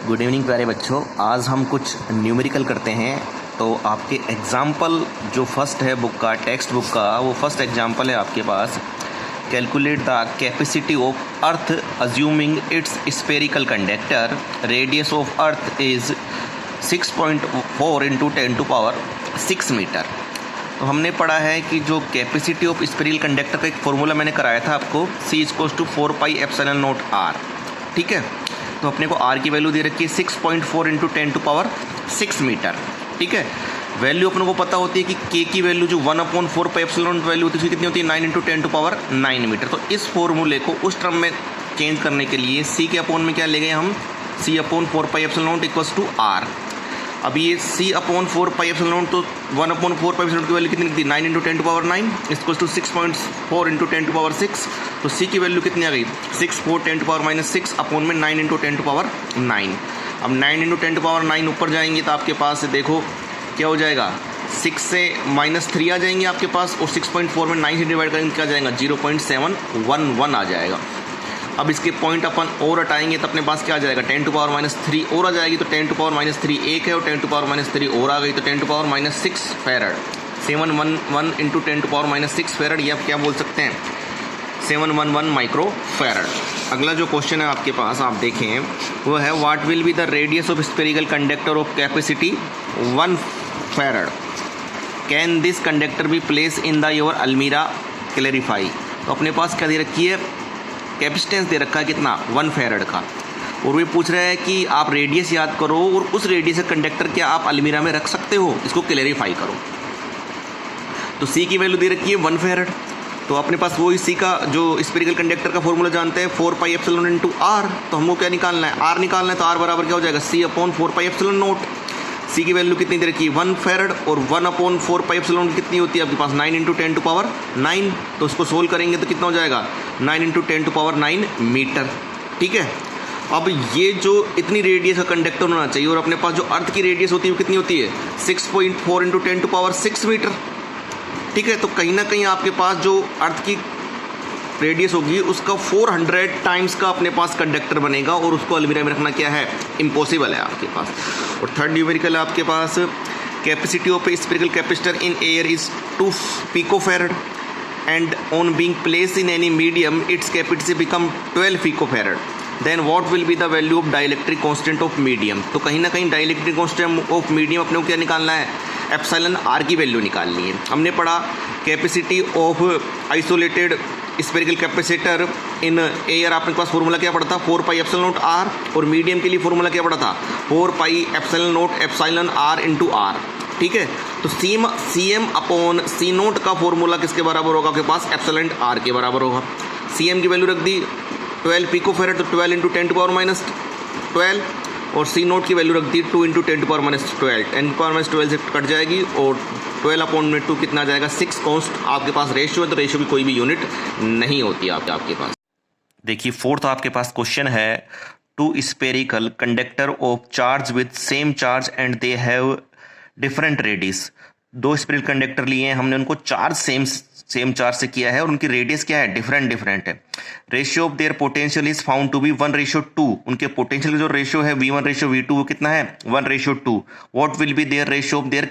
Good evening प्यारे बच्चों। आज हम कुछ न्यूमेरिकल करते हैं। तो आपके एग्जाम्पल जो फर्स्ट है बुक का, टेक्स्ट बुक का, वो फर्स्ट एग्जाम्पल है आपके पास। Calculate the capacity of earth assuming it's spherical conductor, radius of earth is 6.4 into 10⁻6 metre. तो हमने पढ़ा है कि जो कैपेसिटी ऑफ स्फेरिकल कंडक्टर का एक फॉर्मूला मैंने कराया था आपको, C=4πε0r। ठीक है, तो अपने को r की वैल्यू दे रखी है 6.4 इंटू 10⁻6 मीटर। ठीक है, वैल्यू अपने को पता होती है कि k की वैल्यू जो 1/4πε वैल्यू होती है कितनी होती है, 9 इंटू 10⁻9 मीटर। तो इस फॉर्मूले को उस टर्म में चेंज करने के लिए c के अपॉन में क्या ले गए हम, C/4πε = r। अब ये C/4πε तो 1/4πε की वैल्यू कितनी थी, 9 इंटू 10⁻9 = 6.4 इंटू 10⁻6। तो C की वैल्यू कितनी आ गई, 6 4 10⁻6 अपॉन में 9 इंटू 10⁻9। अब 9 इंटू 10⁻9 ऊपर जाएंगे तो आपके पास देखो क्या हो जाएगा, 6 से -3 आ जाएंगे आपके पास, और 6.4 में 9 से डिवाइड करेंगे क्या जाएगा, 0.711 आ जाएगा। अब इसके पॉइंट अपन और हटाएंगे तो अपने पास क्या आ जाएगा, 10⁻³ और आ जाएगी। तो 10⁻³ एक है और 10⁻³ और आ गई, तो 10⁻6 फैरड, 711 इंटू 10⁻6 फैरड, ये आप क्या बोल सकते हैं, 711 माइक्रो फैरड। अगला जो क्वेश्चन है आपके पास आप देखें, वो है what will be the radius of spherical conductor of capacity 1 farad, can this conductor be place in the your अलमीरा, क्लैरिफाई। तो अपने पास क्या दे रखी है, कैपेसिटेंस दे रखा है कितना, 1 फैरड का, और वे पूछ रहा है कि आप रेडियस याद करो और उस रेडियस का कंडक्टर क्या आप अलमीरा में रख सकते हो, इसको क्लैरिफाई करो। तो C की वैल्यू दे रखी है 1 फैरड। तो अपने पास वही C का जो स्फेरिकल कंडक्टर का फॉर्मूला जानते हैं, 4πε इंटू r। तो हमको क्या निकालना है, r निकालना है। तो r बराबर क्या हो जाएगा, C/4πε0। C की वैल्यू कितनी दे रखी है, 1 फैरड, और 1/4πε कितनी होती है आपके पास, 9 इंटू 10⁻9। तो उसको सोल्व करेंगे तो कितना हो जाएगा, 9 इंटू 10⁻9 मीटर। ठीक है, अब ये जो इतनी रेडियस का कंडक्टर होना चाहिए, और अपने पास जो अर्थ की रेडियस होती है वो कितनी होती है, 6.4 इंटू 10⁻6 मीटर। ठीक है, तो कहीं ना कहीं आपके पास जो अर्थ की रेडियस होगी उसका 400 टाइम्स का अपने पास कंडक्टर बनेगा, और उसको अलमीरा में रखना क्या है, इम्पॉसिबल है आपके पास। और थर्ड न्यूमेरिकल है आपके पास, capacity of spherical capacitor in air is 2 picofarad and on being place in any medium it's capacity become 12 picofarad, then what will be the value of dielectric constant of medium. तो कहीं ना कहीं dielectric constant of medium अपने को क्या निकालना है, epsilon r की वैल्यू निकालनी है। हमने पढ़ा capacity of isolated spherical capacitor in air, आपके पास फॉर्मूला क्या पड़ा था, 4πε0r, और मीडियम के लिए फॉर्मूला क्या पड़ा था, 4πε0 इंटू r। ठीक है, तो Cm/C0 का फॉर्मूला किसके बराबर होगा आपके पास, एप्सिलॉन r के बराबर होगा। Cm की वैल्यू रख दी 12 पिकोफैरड, तो 12 इंटू 10⁻12, और C0 की वैल्यू रख दी 2 इंटू 10⁻12, 10⁻12 से कट जाएगी, और 12/2 कितना आ जाएगा, 6। कॉन्स्ट आपके पास रेशियो है, तो रेशियो की कोई भी यूनिट नहीं होती आपके पास। देखिए फोर्थ आपके पास क्वेश्चन है, 2 spherical conductor of charge with same charge and they have different radius. 2 spherical conductor लिए हैं हमने, उनको चार्ज सेम चार्ज से किया है, और उनकी रेडियस क्या है, डिफरेंट है। Ratio of their potential is found to be 1:2। उनके पोटेंशियल का जो रेशियो है V1:V2 वो कितना है, 1:2। What will be their ratio of there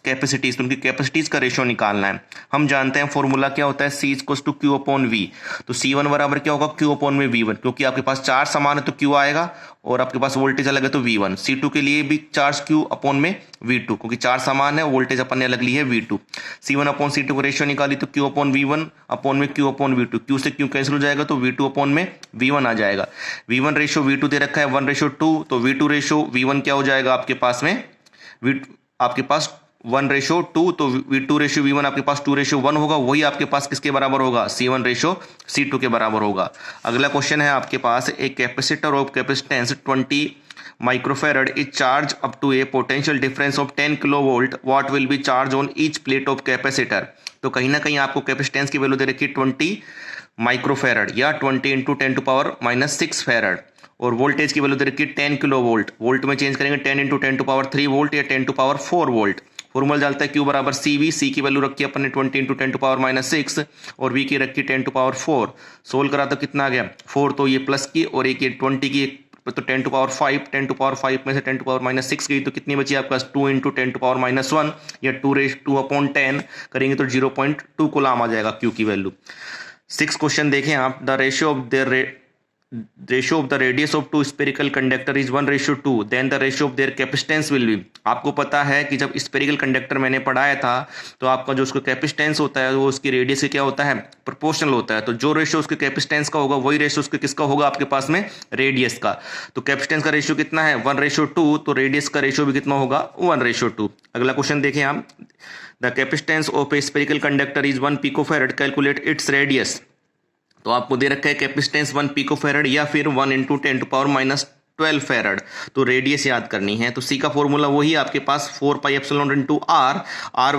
capacities, तो उनकी कैपेसिटीज का रेशियो निकालना है। हम जानते हैं फॉर्मूला क्या होता है, C=Q/V। तो C1 बराबर क्या होगा, Q/V1, क्योंकि आपके पास चार्ज समान है तो Q आएगा, और आपके पास वोल्टेज अलग है तो V1। C2 के लिए भी चार्ज Q/V2, क्योंकि चार्ज समान है, वोल्टेज अपन ने अलग ली है V2। C1/C2 को रेशियो निकाली तो Q/V1 अपॉन में Q/V2, Q से Q कैंसिल हो जाएगा तो V2/V1 आ जाएगा। V1 रेशियो V2 दे रखा है 1:2, तो V2 रेशियो V1 क्या हो जाएगा आपके पास में, आपके पास 1:2, तो V2 रेशियो V1 आपके पास 2:1 होगा। वही आपके पास किसके बराबर होगा, C1:C2 के बराबर होगा। अगला क्वेश्चन है आपके पास, एक capacitor of capacitance 20 microfarad is charge up to a potential difference of 10 kilovolt, what will be charge on each plate of capacitor. तो कहीं ना कहीं आपको कैपेसिटेंस की वैल्यू दे रखी है 20 माइक्रोफैरड या 20 इंटू 10⁻6 फैरड, और वोल्टेज की वैल्यू दे रखी है 10 किलोवोल्ट। वोल्ट में चेंज करेंगे 10 इंटू 10⁻3 वोल्ट या 10⁻4 वोल्ट। फॉर्मूला डालता है Q बराबर CV। C की वैल्यू रखी है अपन ने 20 इंटू 10⁻6, और V की रखी 10⁻4। सोल्व करा तो कितना आ गया, 4, तो ये प्लस की, और एक ये 20 की तो 10 टू पावर 5, 10 टू पावर 5 में से 10 टू पावर माइनस 6 गई तो कितनी बची आपके पास 2 इंटू 10 टू पावर माइनस 1 या 2/10 करेंगे तो 0.2 कूलम आ जाएगा क्यू की वैल्यू। 6 क्वेश्चन देखें आप, the ratio of the radius of two spherical conductor is 1:2, then the ratio of their capacitance will be. आपको पता है कि जब स्पेरिकल कंडक्टर मैंने पढ़ाया था तो आपका जो उसका कैपेसिटेंस होता है वो उसकी रेडियस से क्या होता है, प्रोपोर्शनल होता है। तो जो रेशियो उसके कैपेसिटेंस का होगा वही रेशियो उसके किसका होगा आपके पास में, रेडियस का। तो कैपेसिटेंस का रेशियो कितना है 1:2, तो रेडियस का रेशियो भी कितना होगा 1:2। अगला क्वेश्चन देखें आप, the capacitance of a spherical conductor is 1 picofarad, calculate its radius. तो आपको दे रखा है कैपेसिटेंस 1 पिकोफैरड या फिर 1 into 10 to power minus 12 farad. तो रेडियस याद करनी है, तो सी का फॉर्मूला वही आपके पास 4 pi epsilon naught into R. R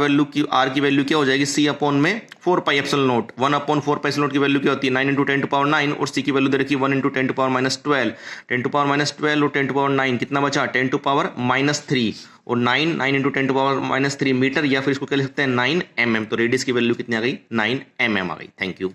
की वैल्यू क्या हो जाएगी, सी अपॉन में 4 pi epsilon naught. 1/4 pi epsilon naught की वैल्यू क्या होती है 9 इंटू 10 टू पावर 9, और सी की वैल्यू दे रखी है 1 into 10 to power minus 12। 10 to power minus 12 और 10 टू पावर 9 कितना बचा, 10 टू पावर माइनस 3 और 9 into 10 to power minus 3 metre, या फिर इसको कह सकते हैं 9 mm। तो रेडियस की वैल्यू कितनी आ गई, 9 mm आ गई। Thank you.